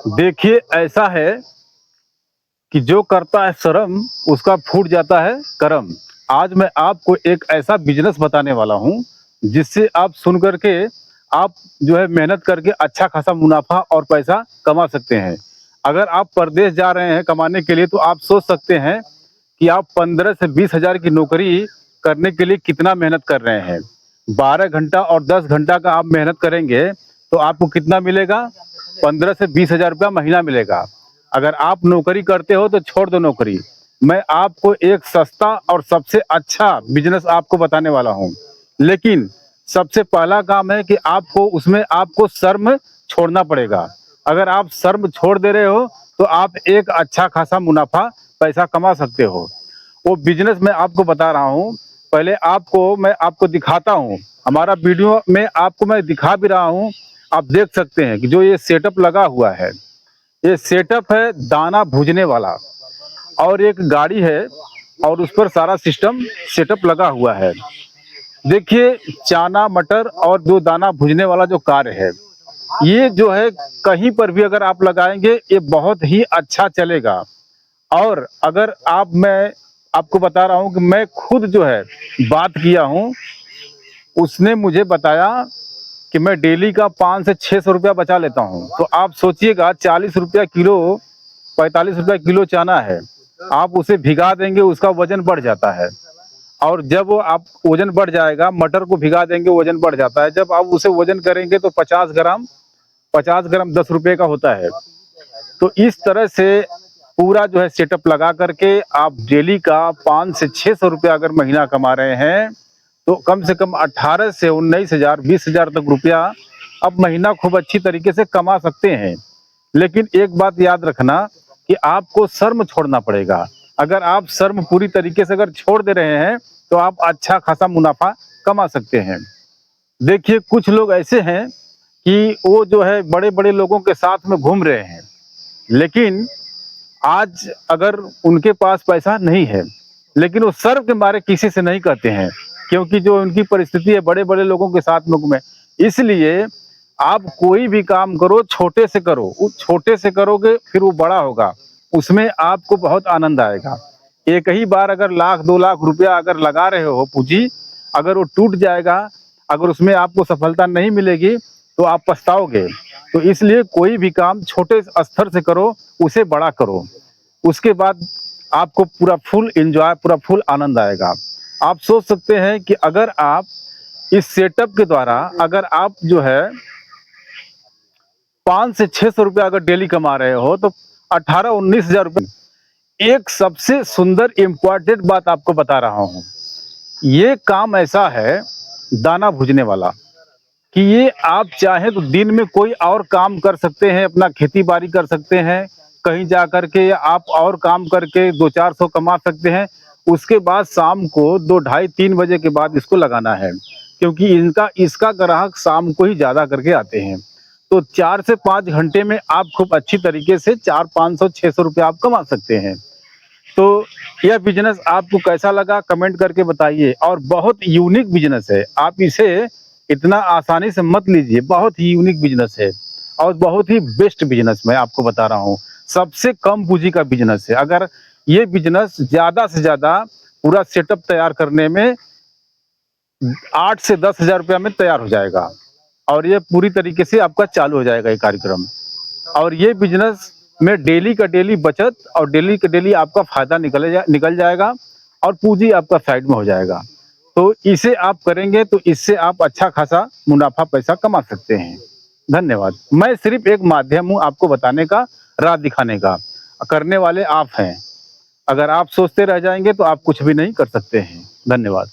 देखिए, ऐसा है कि जो करता है शर्म उसका फूट जाता है करम। आज मैं आपको एक ऐसा बिज़नेस बताने वाला हूँ, जिससे आप सुन कर के आप जो है मेहनत करके अच्छा खासा मुनाफ़ा और पैसा कमा सकते हैं। अगर आप परदेश जा रहे हैं कमाने के लिए तो आप सोच सकते हैं कि आप 15 से 20 हज़ार की नौकरी करने के लिए कितना मेहनत कर रहे हैं। 12 घंटा और 10 घंटा का आप मेहनत करेंगे तो आपको कितना मिलेगा? 15 से 20 हज़ार रुपया महीना मिलेगा। अगर आप नौकरी करते हो तो छोड़ दो नौकरी। मैं आपको एक सस्ता और सबसे अच्छा बिज़नेस आपको बताने वाला हूँ। लेकिन सबसे पहला काम है कि आपको उसमें आपको शर्म छोड़ना पड़ेगा। अगर आप शर्म छोड़ दे रहे हो तो आप एक अच्छा खासा मुनाफ़ा पैसा कमा सकते हो। वो बिज़नेस मैं आपको बता रहा हूँ। पहले मैं आपको दिखाता हूँ। हमारा वीडियो में आपको मैं दिखा भी रहा हूँ। आप देख सकते हैं कि जो ये सेटअप लगा हुआ है, ये सेटअप है दाना भूनने वाला और एक गाड़ी है और उस पर सारा सिस्टम सेटअप लगा हुआ है। देखिए, चना मटर और जो दाना भूनने वाला जो कार्य है, ये जो है कहीं पर भी अगर आप लगाएँगे ये बहुत ही अच्छा चलेगा। और अगर मैं आपको बता रहा हूँ कि मैं खुद जो है बात किया हूँ, उसने मुझे बताया कि मैं डेली का 5 से 600 रुपया बचा लेता हूँ। तो आप सोचिएगा 40 रुपया किलो, 45 रुपया किलो चना है। आप उसे भिगा देंगे उसका वज़न बढ़ जाता है और जब वो आप वज़न बढ़ जाएगा, मटर को भिगा देंगे वज़न बढ़ जाता है। जब आप उसे वज़न करेंगे तो 50 ग्राम 10 रुपए का होता है। तो इस तरह से पूरा जो है सेटअप लगा करके आप डेली का 5 से 600 रुपया अगर महीना कमा रहे हैं, तो कम से कम 18 से 19,000 20,000 तक रुपया आप महीना खूब अच्छी तरीके से कमा सकते हैं। लेकिन एक बात याद रखना कि आपको शर्म छोड़ना पड़ेगा। अगर आप शर्म पूरी तरीके से अगर छोड़ दे रहे हैं, तो आप अच्छा खासा मुनाफ़ा कमा सकते हैं। देखिए, कुछ लोग ऐसे हैं कि वो जो है बड़े-बड़े लोगों के साथ में घूम रहे हैं, लेकिन आज अगर उनके पास पैसा नहीं है, लेकिन वो शर्म के मारे किसी से नहीं कहते हैं, क्योंकि जो उनकी परिस्थिति है बड़े-बड़े लोगों के साथ में घूमे। इसलिए आप कोई भी काम करो, छोटे से करो। वो छोटे से करोगे फिर वो बड़ा होगा, उसमें आपको बहुत आनंद आएगा। एक ही बार अगर लाख 2 लाख रुपया अगर लगा रहे हो पूँजी, अगर वो टूट जाएगा, अगर उसमें आपको सफलता नहीं मिलेगी, तो आप पछताओगे। तो इसलिए कोई भी काम छोटे स्तर से करो, उसे बड़ा करो। उसके बाद आपको पूरा फुल एन्जॉय, पूरा फुल आनंद आएगा। आप सोच सकते हैं कि अगर आप इस सेटअप के द्वारा अगर आप जो है 5 से 600 रुपया अगर डेली कमा रहे हो, तो 18-19 हज़ार रुपये। एक सबसे सुंदर इम्पोर्टेंट बात आपको बता रहा हूँ। ये काम ऐसा है दाना भूनने वाला कि ये आप चाहें तो दिन में कोई और काम कर सकते हैं, अपना खेती-बाड़ी कर सकते हैं, कहीं जा कर के आप और काम करके 2-400 कमा सकते हैं। उसके बाद शाम को 2 ढाई 3 बजे के बाद इसको लगाना है, क्योंकि इसका ग्राहक शाम को ही ज़्यादा करके आते हैं। तो 4 से 5 घंटे में आप खूब अच्छी तरीके से 4 500 600 रुपया आप कमा सकते हैं। तो यह बिज़नेस आपको कैसा लगा कमेंट करके बताइए और बहुत यूनिक बिज़नेस है। आप इसे इतना आसानी से मत लीजिए, बहुत ही यूनिक बिज़नेस है और बहुत ही बेस्ट बिज़नेस मैं आपको बता रहा हूँ। सबसे कम पूँजी का बिज़नेस है। अगर ये बिज़नेस ज़्यादा से ज़्यादा पूरा सेटअप तैयार करने में 8 से 10 हज़ार रुपया में तैयार हो जाएगा और ये पूरी तरीके से आपका चालू हो जाएगा ये कार्यक्रम। और ये बिज़नेस में डेली का डेली बचत और डेली का डेली आपका फ़ायदा निकल जाएगा और पूँजी आपका साइड में हो जाएगा। तो इसे आप करेंगे तो इससे आप अच्छा खासा मुनाफ़ा पैसा कमा सकते हैं। धन्यवाद। मैं सिर्फ़ एक माध्यम हूँ आपको बताने का, राह दिखाने का। करने वाले आप हैं। अगर आप सोचते रह जाएँगे तो आप कुछ भी नहीं कर सकते हैं। धन्यवाद।